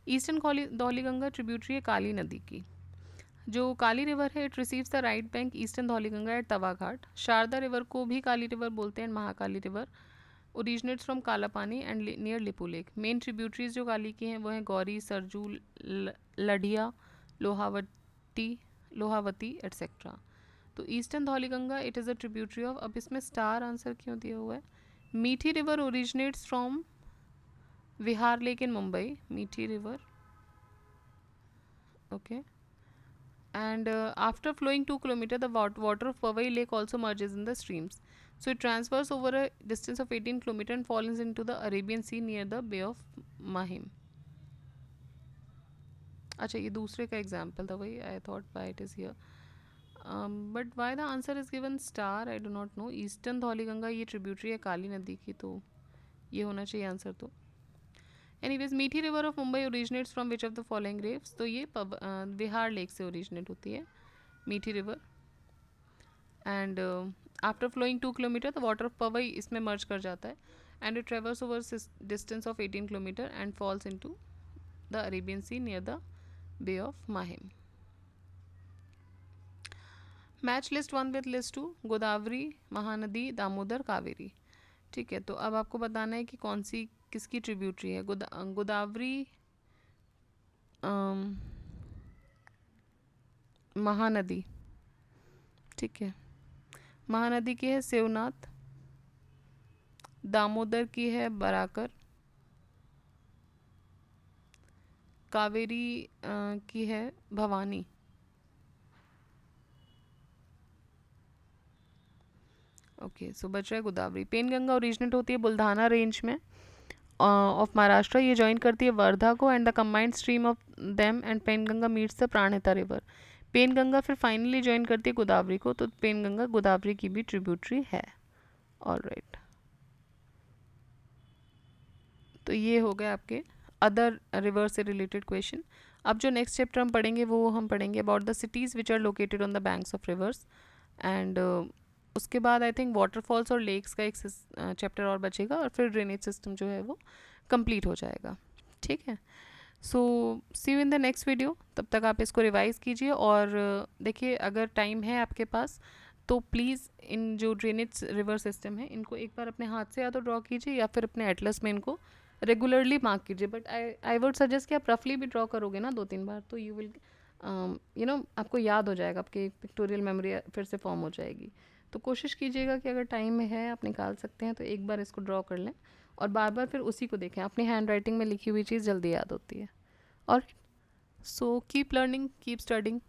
Eastern Dhauliganga tributary है काली नदी की। जो काली रिवर है it receives the right bank eastern Dhauliganga at Tawa Ghat. Sharda river को भी काली रिवर बोलते हैं, Mahakali river originates from Kalapani and near Lipu lake. Main tributaries जो काली की हैं वो हैं गौरी, सरजू, लढ़िया, लोहावती एट्सेट्रा। तो eastern Dhauliganga it is a tributary of, अब इसमें स्टार आंसर क्यों दिया हुआ है। Mithi river originates from Vihar lake in Mumbai, Mithi river, okay. And after flowing 2 kilometers, the water of Powai Lake also merges in the streams. So it transfers over a distance of 18 kilometers and falls into the Arabian Sea near the Bay of Mahim. अच्छा, ये दूसरे का example था, वही I thought why it is here. But why the answer is given star, I do not know. Eastern Dhauliganga ये tributary है काली नदी की, तो ये होना चाहिए आंसर. तो anyways, Mithi river of Mumbai originates from which of the following rivers. तो ये बिहार लेक से ओरिजिनेट होती है Mithi river. And after flowing 2 kilometre the water of Powai इसमें मर्ज कर जाता है. And it traverse over distance of 18 kilometre and falls into the Arabian sea near the bay of Mahim. Match list 1 with list 2. Godavari, Mahanadi, Damodar, Kaveri. ठीक है, तो अब आपको बताना है कि कौन सी किसकी ट्रिब्यूटरी है. गोदावरी महानदी. ठीक है, महानदी की है शिवनाथ, दामोदर की है बराकर, कावेरी की है भवानी. ओके, सो बच रहा है गोदावरी. पेनगंगा ओरिजिनेट होती है बुल्धाना रेंज में ऑफ महाराष्ट्र. ये ज्वाइन करती है वर्धा को and the combined stream of them and Penganga meets the Pranhita river. Penganga फिर फाइनली ज्वाइन करती है गोदावरी को, तो पेनगंगा गोदावरी की भी ट्रिब्यूटरी है. ऑलराइट, तो ये हो गए आपके अदर रिवर से रिलेटेड क्वेश्चन. अब जो नेक्स्ट चैप्टर हम पढ़ेंगे वो हम पढ़ेंगे about the cities which are located on the banks of rivers. And उसके बाद आई थिंक वाटरफॉल्स और लेक्स का एक चैप्टर और बचेगा, और फिर ड्रेनेज सिस्टम जो है वो कंप्लीट हो जाएगा. ठीक है, so see you in the next video. तब तक आप इसको रिवाइज़ कीजिए. और देखिए, अगर टाइम है आपके पास तो प्लीज़ इन जो ड्रेनेज रिवर सिस्टम है इनको एक बार अपने हाथ से या तो ड्रॉ कीजिए या फिर अपने एटलस में इनको रेगुलरली मार्क कीजिए. बट आई वुड सजेस्ट कि आप रफली भी ड्रॉ करोगे ना 2-3 बार, तो यू विल आपको याद हो जाएगा, आपकी पिक्टोरियल मेमोरी फिर से फॉर्म हो जाएगी. तो कोशिश कीजिएगा कि अगर टाइम में है आप निकाल सकते हैं तो एक बार इसको ड्रॉ कर लें और बार बार फिर उसी को देखें. अपनी हैंड राइटिंग में लिखी हुई चीज़ जल्दी याद होती है. और so keep learning, keep studying.